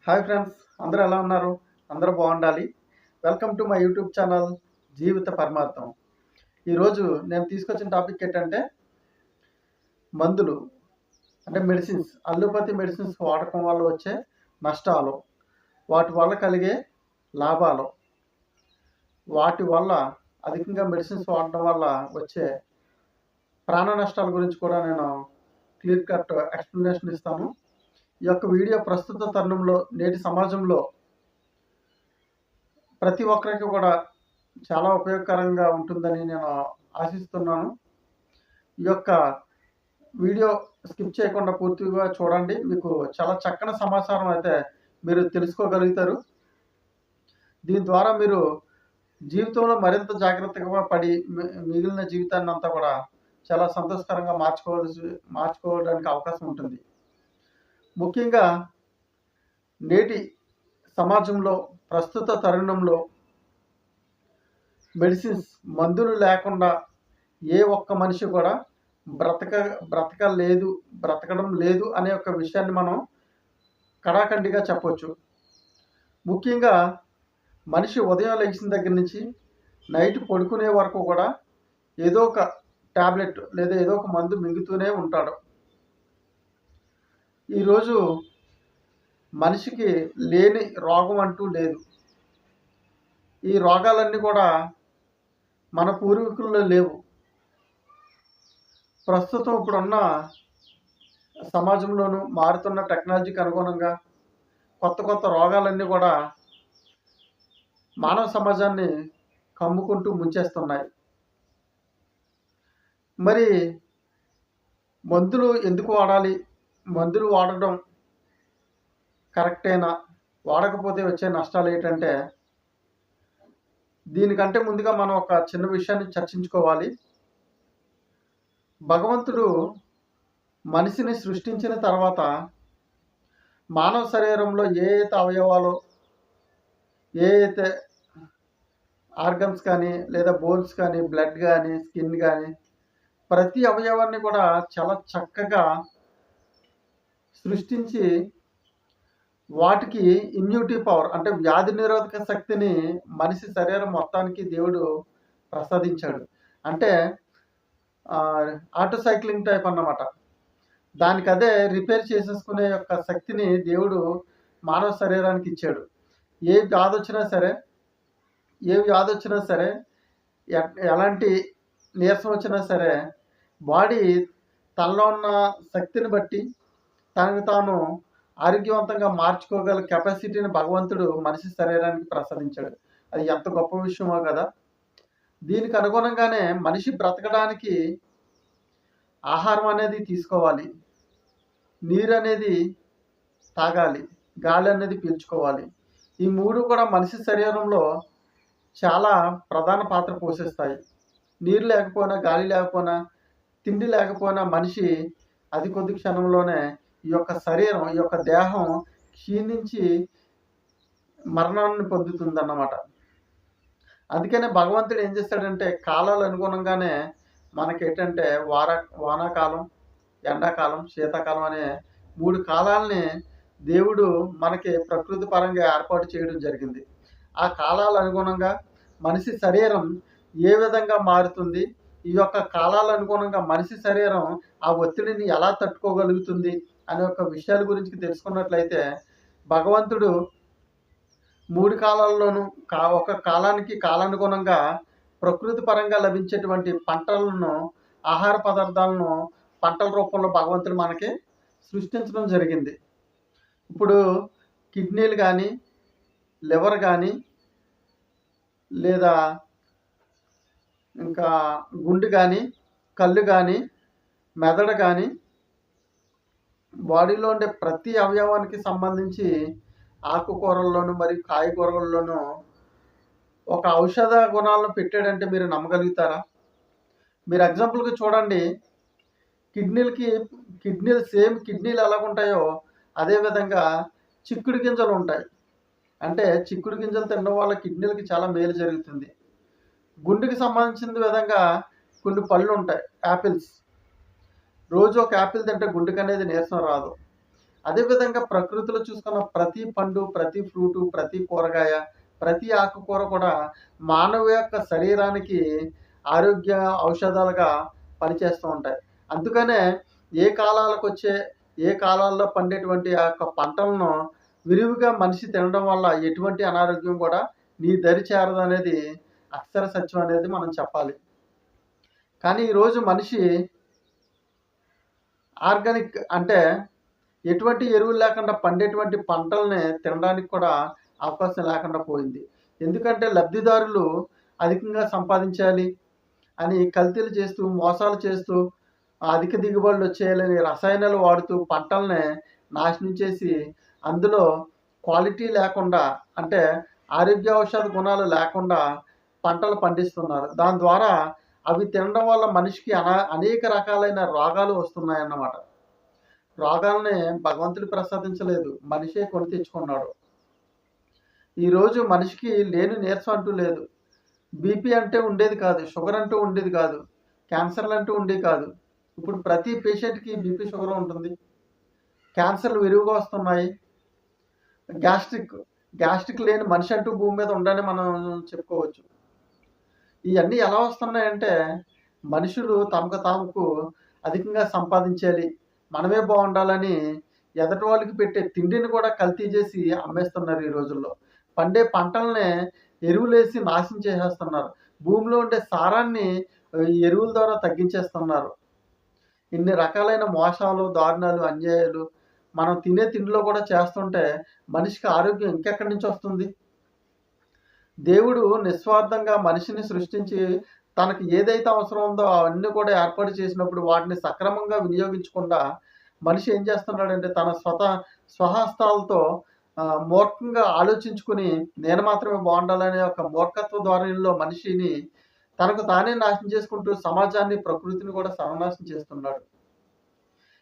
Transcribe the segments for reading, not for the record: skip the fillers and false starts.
Hi friends, అందరూ ఎలా ఉన్నారు? అందరూ బాగుండాలి. Welcome to my YouTube channel జీవిత పరమార్థం. ఈరోజు నేను తీసుకొచ్చిన టాపిక్ ఏంటంటే మందులు అంటే మెడిసిన్స్, అల్లోపతి మెడిసిన్స్ వాడకం వల్ల వచ్చే నష్టాలు, వాటి వల్ల కలిగే లాభాలు, వాటి వల్ల అధికంగా మెడిసిన్స్ వాడడం వల్ల వచ్చే ప్రాణ నష్టాల గురించి కూడా నేను క్లియర్ కట్ ఎక్స్ప్లెనేషన్ ఇస్తాను. ఈ యొక్క వీడియో ప్రస్తుత తరుణంలో నేటి సమాజంలో ప్రతి ఒక్కరికి కూడా చాలా ఉపయోగకరంగా ఉంటుందని నేను ఆశిస్తున్నాను. ఈ యొక్క వీడియో స్కిప్ చేయకుండా పూర్తిగా చూడండి. మీకు చాలా చక్కని సమాచారం అయితే మీరు తెలుసుకోగలుగుతారు. దీని ద్వారా మీరు జీవితంలో మరింత జాగ్రత్తగా పడి మిగిలిన జీవితాన్ని అంతా కూడా చాలా సంతోషకరంగా మార్చుకోవడానికి అవకాశం ఉంటుంది. ముఖ్యంగా నేటి సమాజంలో ప్రస్తుత తరుణంలో మెడిసిన్స్, మందులు లేకుండా ఏ ఒక్క మనిషి కూడా బ్రతకడం లేదు అనే ఒక విషయాన్ని మనం కడాఖండిగా చెప్పొచ్చు. ముఖ్యంగా మనిషి ఉదయం లేచిన దగ్గర నుంచి నైట్ పడుకునే వరకు కూడా ఏదో ఒక టాబ్లెట్ లేదా ఏదో ఒక మందు మింగుతూనే ఉంటాడు. ఈరోజు మనిషికి లేని రోగం అంటూ లేదు. ఈ రోగాలన్నీ కూడా మన పూర్వీకుల్లో లేవు. ప్రస్తుతం ఇప్పుడున్న సమాజంలోనూ మారుతున్న టెక్నాలజీకి అనుగుణంగా కొత్త రోగాలన్నీ కూడా మానవ సమాజాన్ని కమ్ముకుంటూ ముంచేస్తున్నాయి. మరి మందులు ఎందుకు వాడాలి? మందులు వాడడం కరెక్టేనా? వాడకపోతే వచ్చే నష్టాలు ఏంటంటే, దీనికంటే ముందుగా మనం ఒక చిన్న విషయాన్ని చర్చించుకోవాలి. భగవంతుడు మనిషిని సృష్టించిన తర్వాత మానవ శరీరంలో ఏ అవయవాలు, ఏ ఆర్గన్స్ కానీ లేదా బోన్స్ కానీ, బ్లడ్ కానీ, స్కిన్ కానీ, ప్రతి అవయవాన్ని కూడా చాలా చక్కగా సృష్టించి వాటికి ఇమ్యూనిటీ పవర్ అంటే వ్యాధి నిరోధక శక్తిని మనిషి శరీరం మొత్తానికి దేవుడు ప్రసాదించాడు. అంటే ఆటోసైక్లింగ్ టైప్ అన్నమాట. దానికి అదే రిపేర్ చేసేసుకునే యొక్క శక్తిని దేవుడు మానవ శరీరానికి ఇచ్చాడు. ఏ వ్యాధి వచ్చినా సరే, ఎలాంటి నీరసం వచ్చినా సరే, బాడీ తనలో ఉన్న శక్తిని బట్టి తనకు తాను ఆరోగ్యవంతంగా మార్చుకోగల కెపాసిటీని భగవంతుడు మనిషి శరీరానికి ప్రసాదించాడు. అది ఎంత గొప్ప విషయమో కదా. దీనికి అనుగుణంగానే మనిషి బ్రతకడానికి ఆహారం అనేది తీసుకోవాలి, నీరు అనేది తాగాలి, గాలి అనేది పీల్చుకోవాలి. ఈ మూడు కూడా మనిషి శరీరంలో చాలా ప్రధాన పాత్ర పోషిస్తాయి. నీరు లేకపోయినా, గాలి లేకపోయినా, తిండి లేకపోయినా మనిషి అతి కొద్ది క్షణంలోనే ఈ యొక్క శరీరం, ఈ యొక్క దేహం క్షీణించి మరణాన్ని పొందుతుందన్నమాట. అందుకనే భగవంతుడు ఏం చేస్తాడంటే, కాలాలు అనుగుణంగానే మనకేంటంటే వానాకాలం, ఎండాకాలం, శీతాకాలం అనే 3 కాలాలని దేవుడు మనకి ప్రకృతి పరంగా ఏర్పాటు చేయడం జరిగింది. ఆ కాలాల అనుగుణంగా మనిషి శరీరం ఏ విధంగా మారుతుంది, ఈ యొక్క కాలాల అనుగుణంగా మనిషి శరీరం ఆ ఒత్తిడిని ఎలా తట్టుకోగలుగుతుంది అనే ఒక విషయాల గురించి తెలుసుకున్నట్లయితే, భగవంతుడు 3 కాలాల్లోనూ ఒక కాలానికి కాలానుగుణంగా ప్రకృతి పరంగా లభించేటువంటి పంటలను, ఆహార పదార్థాలను పంటల రూపంలో భగవంతుడు మనకి సృష్టించడం జరిగింది. ఇప్పుడు కిడ్నీలు కానీ, లివర్ కానీ, లేదా ఇంకా గుండె కానీ, కళ్ళు కానీ, మెదడు కానీ, బాడీలో ఉండే ప్రతి అవయవానికి సంబంధించి ఆకుకూరల్లోనూ మరియు కాయగూరల్లోనూ ఒక ఔషధ గుణాలను పెట్టాడంటే మీరు నమ్మగలుగుతారా? మీరు ఎగ్జాంపుల్కి చూడండి, కిడ్నీలు ఎలాగుంటాయో అదేవిధంగా చిక్కుడు గింజలు ఉంటాయి. అంటే చిక్కుడు గింజలు తినడం వల్ల కిడ్నీలకి చాలా మేలు జరుగుతుంది. గుండెకి సంబంధించిన విధంగా కొన్ని పళ్ళు ఉంటాయి, యాపిల్స్. రోజు ఒక యాపిల్ తింటే గుండెకి అనేది నీరసం రాదు. అదేవిధంగా ప్రకృతిలో చూసుకున్న ప్రతి పండు, ప్రతి ఫ్రూటు, ప్రతి కూరగాయ, ప్రతి ఆకుకూర కూడా మానవ యొక్క శరీరానికి ఆరోగ్య ఔషధాలుగా పనిచేస్తూ ఉంటాయి. అందుకనే ఏ కాలాలకొచ్చే, ఏ కాలాల్లో పండేటువంటి ఆ యొక్క పంటలను విరివిగా మనిషి తినడం వల్ల ఎటువంటి అనారోగ్యం కూడా నీ దరి చేరదనేది అక్షర సత్యం అనేది మనం చెప్పాలి. కానీ ఈరోజు మనిషి ఆర్గానిక్ అంటే ఎటువంటి ఎరువులు లేకుండా పండేటువంటి పంటల్ని తినడానికి కూడా అవకాశం లేకుండా పోయింది. ఎందుకంటే లబ్ధిదారులు అధికంగా సంపాదించాలి అని కల్తీలు చేస్తూ, మోసాలు చేస్తూ, అధిక దిగుబడులు వచ్చేయాలని రసాయనాలు వాడుతూ పంటల్ని నాశనం చేసి అందులో క్వాలిటీ లేకుండా అంటే ఆరోగ్య ఔషధ గుణాలు లేకుండా పంటలు పండిస్తున్నారు. దాని ద్వారా అవి తినడం వల్ల మనిషికి అనేక రకాలైన రోగాలు వస్తున్నాయన్నమాట. రోగాల్ని భగవంతుడు ప్రసాదించలేదు, మనిషే కొని తెచ్చుకున్నాడు. ఈరోజు మనిషికి లేని నీరసం అంటూ లేదు. బీపీ అంటే ఉండేది కాదు, షుగర్ అంటూ ఉండేది కాదు, క్యాన్సర్లు అంటూ ఉండేవి కాదు. ఇప్పుడు ప్రతి పేషెంట్కి బీపీ, షుగర్ ఉంటుంది. క్యాన్సర్లు విరివిగా వస్తున్నాయి. గ్యాస్ట్రిక్ లేని మనిషి అంటూ భూమి మీద ఉండని మనం చెప్పుకోవచ్చు. ఇవన్నీ ఎలా వస్తున్నాయంటే మనుషులు తమకు అధికంగా సంపాదించాలి, మనమే బాగుండాలని ఎదటి వాళ్ళకి పెట్టే తిండిని కూడా కల్తీ చేసి అమ్మేస్తున్నారు. ఈ రోజుల్లో పండే పంటల్ని ఎరువులేసి నాశనం చేసేస్తున్నారు. భూమిలో ఉండే సారాన్ని ఎరువుల ద్వారా తగ్గించేస్తున్నారు. ఇన్ని రకాలైన మోసాలు, దారుణాలు, అన్యాయాలు మనం తినే తిండిలో కూడా చేస్తుంటే మనిషికి ఆరోగ్యం ఇంకెక్కడి నుంచి వస్తుంది? దేవుడు నిస్వార్థంగా మనిషిని సృష్టించి తనకి ఏదైతే అవసరం ఉందో అవన్నీ కూడా ఏర్పాటు చేసినప్పుడు వాటిని సక్రమంగా వినియోగించకుండా మనిషి ఏం చేస్తున్నాడంటే తన స్వహస్తాలతో మూర్ఖంగా ఆలోచించుకుని నేను మాత్రమే బాగుండాలనే ఒక మూర్ఖత్వ ధోరణిలో మనిషిని తనకు తానే నాశనం చేసుకుంటూ సమాజాన్ని, ప్రకృతిని కూడా సర్వనాశనం చేస్తున్నాడు.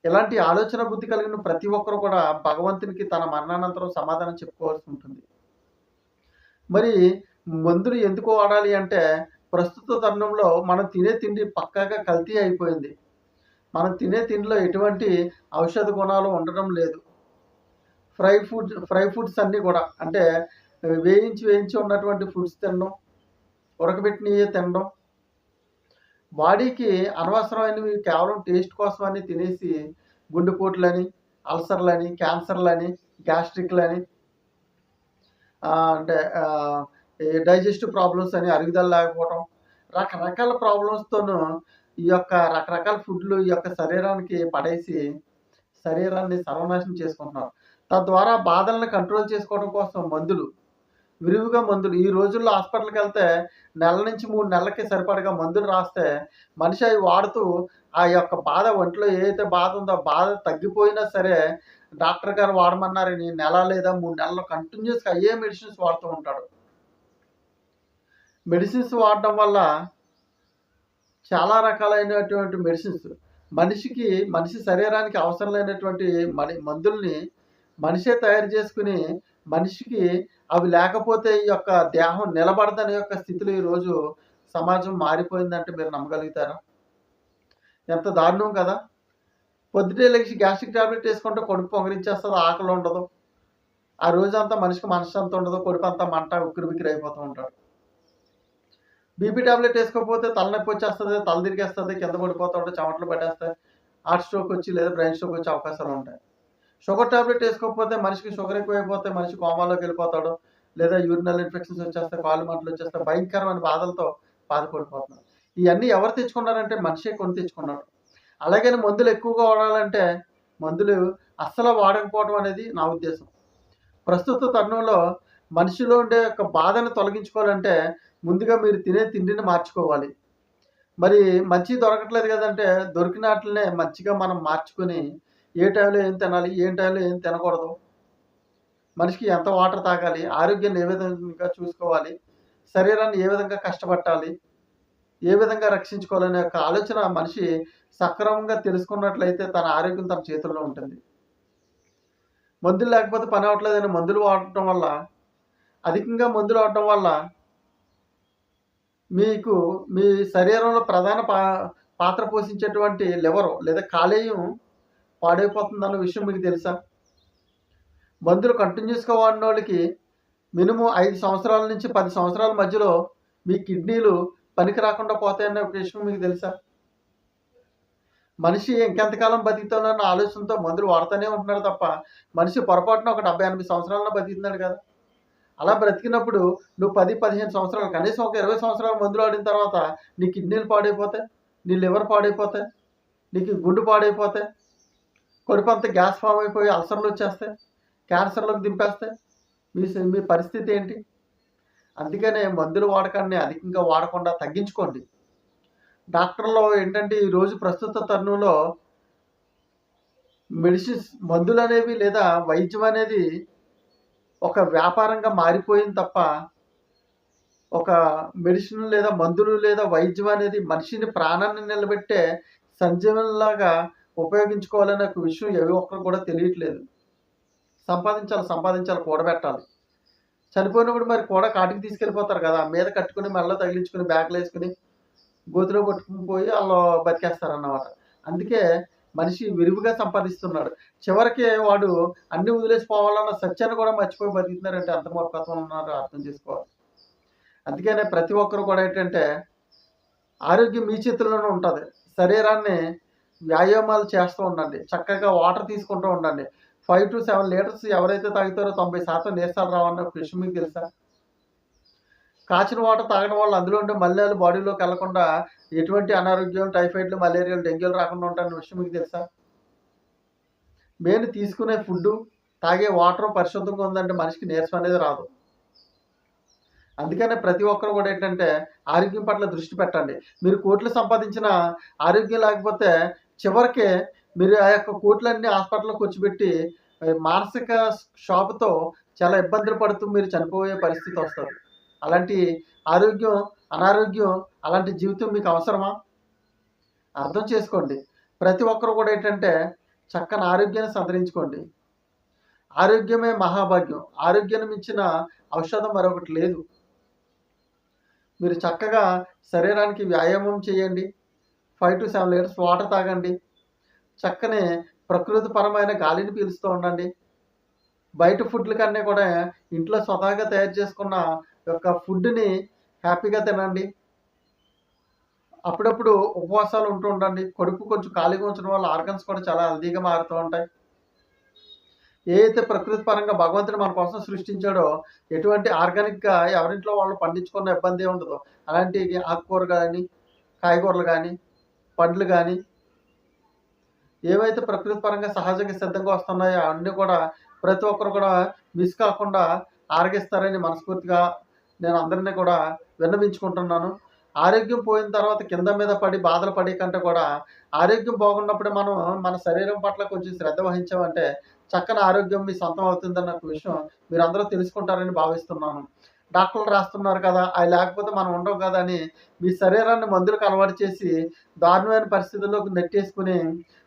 ఇలాంటి ఆలోచన బుద్ధి కలిగిన ప్రతి ఒక్కరు కూడా భగవంతునికి తన మరణానంతరం సమాధానం చెప్పుకోవాల్సి ఉంటుంది. మరి మందులు ఎందుకు వాడాలి అంటే ప్రస్తుత తరుణంలో మనం తినే తిండి పక్కాగా కల్తీ అయిపోయింది. మనం తినే తిండిలో ఎటువంటి ఔషధ గుణాలు ఉండడం లేదు. ఫ్రై ఫుడ్స్ అన్నీ కూడా అంటే వేయించి ఉన్నటువంటి ఫుడ్స్ తినడం, ఉడకబెట్టినవి తినడం, బాడీకి అనవసరమైనవి కేవలం టేస్ట్ కోసమని తినేసి గుండెపోట్లని, అల్సర్లని, క్యాన్సర్లని, గ్యాస్ట్రిక్లని అంటే డైజెస్టివ్ ప్రాబ్లమ్స్ అని, అరుగుదల లేకపోవడం, రకరకాల ప్రాబ్లమ్స్తోనూ ఈ యొక్క రకరకాల ఫుడ్లు ఈ యొక్క శరీరానికి పడేసి శరీరాన్ని సర్వనాశనం చేసుకుంటున్నారు. తద్వారా బాధలను కంట్రోల్ చేసుకోవడం కోసం విరివిగా మందులు ఈ రోజుల్లో హాస్పిటల్కి వెళ్తే నెల నుంచి 3 నెలలకి సరిపడగా మందులు రాస్తే మనిషి అవి వాడుతూ ఆ యొక్క బాధ ఒంట్లో ఏదైతే బాధ ఉందో ఆ బాధ తగ్గిపోయినా సరే డాక్టర్ గారు వాడమన్నారని నెల లేదా 3 నెలలు కంటిన్యూస్గా అయ్యే మెడిసిన్స్ వాడుతూ ఉంటాడు. మెడిసిన్స్ వాడడం వల్ల చాలా రకాలైనటువంటి మెడిసిన్స్ మనిషి శరీరానికి అవసరం లేనటువంటి మందుల్ని మనిషే తయారు చేసుకుని మనిషికి అవి లేకపోతే ఈ యొక్క దేహం నిలబడదనే యొక్క స్థితిలో ఈరోజు సమాజం మారిపోయిందంటే మీరు నమ్మగలుగుతారా? ఎంత దారుణం కదా! పొద్దుటే లేచి గ్యాస్ట్రిక్ టాబ్లెట్ వేసుకుంటే కడుపు పొంగరించేస్తుంది, ఆకలి ఉండదు. ఆ రోజంతా మనిషికి మనశ్శాంతి ఉండదు, కడుపు అంతా మంట ఉక్కిరిబిక్కిరి అయిపోతూ ఉంటాడు. బీపీ టాబ్లెట్ వేసుకోకపోతే తలనొప్పి వచ్చేస్తుంది, తల తిరిగేస్తుంది, కింద పడిపోతాడు, చెమటలు పట్టేస్తాయి, హార్ట్ స్ట్రోక్ వచ్చి లేదా బ్రెయిన్ స్ట్రోక్ వచ్చే అవకాశాలు ఉంటాయి. షుగర్ టాబ్లెట్ వేసుకోకపోతే మనిషికి షుగర్ ఎక్కువైపోతే మనిషి కోమాలోకి వెళ్ళిపోతాడు, లేదా యూరినల్ ఇన్ఫెక్షన్స్ వచ్చేస్తాయి, కాళ్ళు మంటలు వచ్చేస్తాయి, భయంకరమైన బాధలతో బాధపడిపోతున్నారు. ఇవన్నీ ఎవరు తెచ్చుకున్నారంటే మనిషే కొని తెచ్చుకున్నాడు. అలాగని మందులు ఎక్కువగా వాడాలంటే మందులు అస్సలు వాడకపోవడం అనేది నా ఉద్దేశం. ప్రస్తుత తరుణంలో మనిషిలో ఉండే యొక్క బాధను తొలగించుకోవాలంటే ముందుగా మీరు తినే తిండిని మార్చుకోవాలి. మరి మంచి దొరకట్లేదు కదంటే దొరికిన వాటినే మంచిగా మనం మార్చుకొని ఏ టైంలో ఏం తినాలి, ఏ టైంలో ఏం తినకూడదు, మనిషికి ఎంత వాటర్ తాగాలి, ఆరోగ్యాన్ని ఏ విధంగా చూసుకోవాలి, శరీరాన్ని ఏ విధంగా కష్టపట్టాలి, ఏ విధంగా రక్షించుకోవాలనే యొక్క ఆలోచన మనిషి సక్రమంగా తెలుసుకున్నట్లయితే తన ఆరోగ్యం తన చేతుల్లో ఉంటుంది. మందులు లేకపోతే పని అవ్వట్లేదని అధికంగా మందులు వాడటం వల్ల మీకు మీ శరీరంలో ప్రధాన పాత్ర పోషించేటువంటి లివరు లేదా కాలేయం పాడైపోతుందన్న విషయం మీకు తెలుసా? మందులు కంటిన్యూస్గా వాడిన వాళ్ళకి మినిమం 5 సంవత్సరాల నుంచి 10 సంవత్సరాల మధ్యలో మీ కిడ్నీలు పనికి రాకుండా పోతాయన్న ఒక విషయం మీకు తెలుసా? మనిషి ఇంకెంతకాలం బతుకుతానన్న ఆలోచనతో మందులు వాడుతూనే ఉంటున్నాడు తప్ప, మనిషి పొరపాటున ఒక 70, 80 సంవత్సరాలలో బతుకుతున్నాడు కదా! అలా బ్రతికినప్పుడు నువ్వు 10, 15 సంవత్సరాలు, కనీసం ఒక 20 సంవత్సరాలు మందులు వాడిన తర్వాత నీ కిడ్నీలు పాడైపోతాయి, నీ లివర్ పాడైపోతాయి, నీకు గుండె పాడైపోతాయి, కడుపంతా గ్యాస్ ఫామ్ అయిపోయి అల్సర్లు వచ్చేస్తాయి, క్యాన్సర్లకు దింపేస్తాయి. మీ పరిస్థితి ఏంటి? అందుకనే మందుల వాడకాన్ని అధికంగా వాడకుండా తగ్గించుకోండి. డాక్టర్లు ఏంటంటే ఈరోజు ప్రస్తుత తరుణంలో మెడిసిన్స్, మందులు అనేవి లేదా వైద్యం అనేది ఒక వ్యాపారంగా మారిపోయింది తప్ప, ఒక మెడిసిన్ లేదా మందులు లేదా వైద్యం అనేది మనిషిని ప్రాణాన్ని నిలబెట్టే సంజీవనంలాగా ఉపయోగించుకోవాలనే ఒక విషయం ఏ ఒక్కరు కూడా తెలియట్లేదు. సంపాదించాలి, కూడబెట్టాలి. చనిపోయినప్పుడు మరి కూడా కాటికి తీసుకెళ్ళిపోతారు కదా! మీద కట్టుకుని, మెడలో తగిలించుకుని, బ్యాగ్‌లో ఏసుకుని, గోతిలో కొట్టుకుని పోయి ఆళ్ళు బతికేస్తారన్నమాట. అందుకే మనిషి విరివిగా సంపాదిస్తున్నాడు. చివరికి వాడు అన్నీ వదిలేసి పోవాలన్న సత్యాన్ని కూడా మర్చిపోయి బతుకుతున్నారంటే ఎంత మూర్ఖత్వం ఉన్నారో అర్థం చేసుకోవాలి. అందుకనే ప్రతి ఒక్కరు కూడా ఏంటంటే, ఆరోగ్యం మీ చేతుల్లోనే ఉంటది. శరీరాన్ని వ్యాయామాలు చేస్తూ ఉండండి. చక్కగా వాటర్ తీసుకుంటూ ఉండండి. 5-7 లీటర్స్ ఎవరైతే తాగుతారో 90% నీరసాలు రావన్న ఒక విషయం మీకు తెలుసా? కాచిన వాటర్ తాగడం వల్ల అందులో ఉండే మలినాలు బాడీలోకి వెళ్లకుండా ఎటువంటి అనారోగ్యం, టైఫాయిడ్‌లు, మలేరియాలు, డెంగ్యూలు రాకుండా ఉంటాయన్న విషయం మీకు తెలుసా? మెయిన్ తీసుకునే ఫుడ్డు, తాగే వాటరు పరిశుద్ధంగా ఉందంటే మనిషికి నీరసం అనేది రాదు. అందుకనే ప్రతి ఒక్కరు కూడా ఏంటంటే ఆరోగ్యం పట్ల దృష్టి పెట్టండి. మీరు కోట్లు సంపాదించినా ఆరోగ్యం లేకపోతే చివరికి మీరు ఆ యొక్క కోట్లన్నీ హాస్పిటల్‌లో ఖర్చుపెట్టి మానసిక క్షోభతో చాలా ఇబ్బందులు పడుతూ మీరు చనిపోయే పరిస్థితి వస్తది. అలాంటి ఆరోగ్యం, అనారోగ్యం, అలాంటి జీవితం మీకు అవసరమా? అర్థం చేసుకోండి. ప్రతి ఒక్కరు కూడా ఏంటంటే చక్కని ఆరోగ్యాన్ని సంతరించుకోండి. ఆరోగ్యమే మహాభాగ్యం. ఆరోగ్యాన్ని మించిన ఔషధం మరొకటి లేదు. మీరు చక్కగా శరీరానికి వ్యాయామం చేయండి. 5-7 లీటర్స్ వాటర్ తాగండి. చక్కని ప్రకృతిపరమైన గాలిని పీలుస్తూ ఉండండి. బయట ఫుడ్ల కన్నా కూడా ఇంట్లో స్వతహాగా తయారు చేసుకున్న యొక్క ఫుడ్‌ని హ్యాపీగా తినండి. అప్పుడప్పుడు ఉపవాసాలు ఉంటూ ఉండండి. కడుపు కొంచెం ఖాళీగా ఉంచడం వల్ల ఆర్గన్స్ కూడా చాలా హెల్తీగా మారుతూ ఉంటాయి. ఏదైతే ప్రకృతి పరంగా భగవంతుడు మన కోసం సృష్టించాడో, ఎటువంటి ఆర్గానిక్‌గా ఎవరింట్లో వాళ్ళు పండించుకున్న ఇబ్బంది ఉండదు. అలాంటి ఆకుకూర గాని, కాయగూరలు గాని, పండ్లు గాని, ఏవైతే ప్రకృతి పరంగా సహజంగా సిద్ధంగా వస్తున్నాయో అవన్నీ కూడా ప్రతి ఒక్కరు కూడా మిస్ కాకుండా ఆరగిస్తారని మనస్ఫూర్తిగా నేను అందరిని కూడా విన్నవించుకుంటున్నాను. ఆరోగ్యం పోయిన తర్వాత కింద మీద పడి బాధలు పడే కంటే కూడా ఆరోగ్యం బాగున్నప్పుడే మనం మన శరీరం పట్ల కొంచెం శ్రద్ధ వహించామంటే చక్కని ఆరోగ్యం మీ సొంతం అవుతుందన్న ఒక విషయం మీరందరూ తెలుసుకుంటారని భావిస్తున్నాను. డాక్టర్లు రాస్తున్నారు కదా, అవి లేకపోతే మనం ఉండం కదా అని మీ శరీరాన్ని మందులకు అలవాటు చేసి దారుణమైన పరిస్థితుల్లోకి నెట్టేసుకుని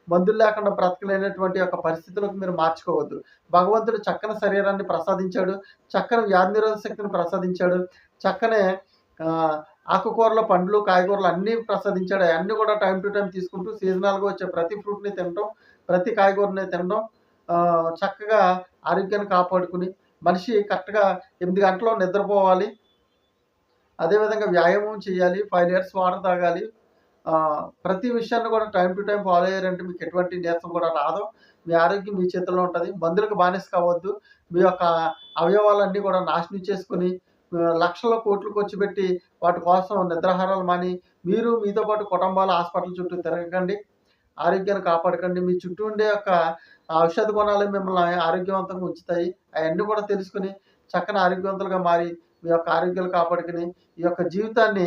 మందులు లేకుండా బ్రతకలేనటువంటి యొక్క పరిస్థితులకు మీరు మార్చుకోవద్దు. భగవంతుడు చక్కని శరీరాన్ని ప్రసాదించాడు. చక్కని వ్యాధి నిరోధక శక్తిని ప్రసాదించాడు. చక్కని ఆకుకూరలు, పండ్లు, కాయగూరలు అన్నీ ప్రసాదించాడు. అయన్నీ కూడా టైమ్ టు టైమ్ తీసుకుంటూ సీజనల్‌గా వచ్చే ప్రతి ఫ్రూట్‌ని తినటం, ప్రతి కాయగూరని తినడం, చక్కగా ఆరోగ్యాన్ని కాపాడుకుని మనిషి కరెక్ట్‌గా 8 గంటలు నిద్రపోవాలి. అదేవిధంగా వ్యాయామం చేయాలి. 5 లీటర్స్ వాటర్ తాగాలి. ప్రతి విషయాన్ని కూడా టైమ్ టు టైమ్ ఫాలో అయ్యారంటే మీకు ఎటువంటి నీరసం కూడా రాదు. మీ ఆరోగ్యం మీ చేతుల్లో ఉంటది. మందులకు బానిస కావద్దు. మీ యొక్క అవయవాలన్నీ కూడా నాశనం చేసుకొని లక్షల కోట్లు ఖర్చుపెట్టి వాటి కోసం నిద్రాహారాలు మాని మీరు మీతో పాటు కుటుంబాలు హాస్పిటల్ చుట్టూ తిరగకండి. ఆరోగ్యాన్ని కాపాడుకోండి. మీ చుట్టూ ఉండే యొక్క ఔషధ గుణాలు మిమ్మల్ని ఆరోగ్యవంతంగా ఉంచుతాయి. అయన్నీ కూడా తెలుసుకొని చక్కని ఆరోగ్యవంతులుగా మారి మీ యొక్క ఆరోగ్యాలు కాపాడుకొని ఈ యొక్క జీవితాన్ని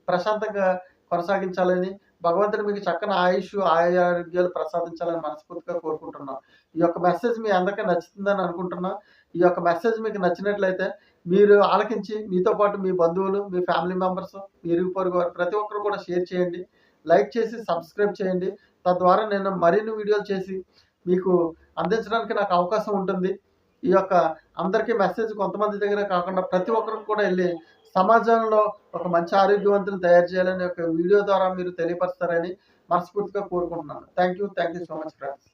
ప్రశాంతంగా కొనసాగించాలని భగవంతుడు మీకు చక్కని ఆరోగ్యాలు ప్రసాదించాలని మనస్ఫూర్తిగా కోరుకుంటున్నాను. ఈ యొక్క మెసేజ్ మీ అందరికీ నచ్చుతుందని అనుకుంటున్నా. ఈ యొక్క మెసేజ్ మీకు నచ్చినట్లయితే మీరు ఆలకించి మీతో పాటు మీ బంధువులు, మీ ఫ్యామిలీ మెంబర్స్, మీ ఇరుగు పొరుగు వారు ప్రతి ఒక్కరు కూడా షేర్ చేయండి. లైక్ చేసి సబ్స్క్రైబ్ చేయండి. తద్వారా నేను మరిన్ని వీడియోలు చేసి మీకు అందించడానికి నాకు అవకాశం ఉంటుంది. ఈ యొక్క అందరికీ మెసేజ్ కొంతమంది దగ్గర కాకుండా ప్రతి ఒక్కరికి కూడా వెళ్ళి సమాజంలో ఒక మంచి ఆరోగ్యవంతులు తయారు చేయాలని ఒక వీడియో ద్వారా మీరు తెలియపరుస్తారని మనస్ఫూర్తిగా కోరుకుంటున్నాను. Thank you so much friends.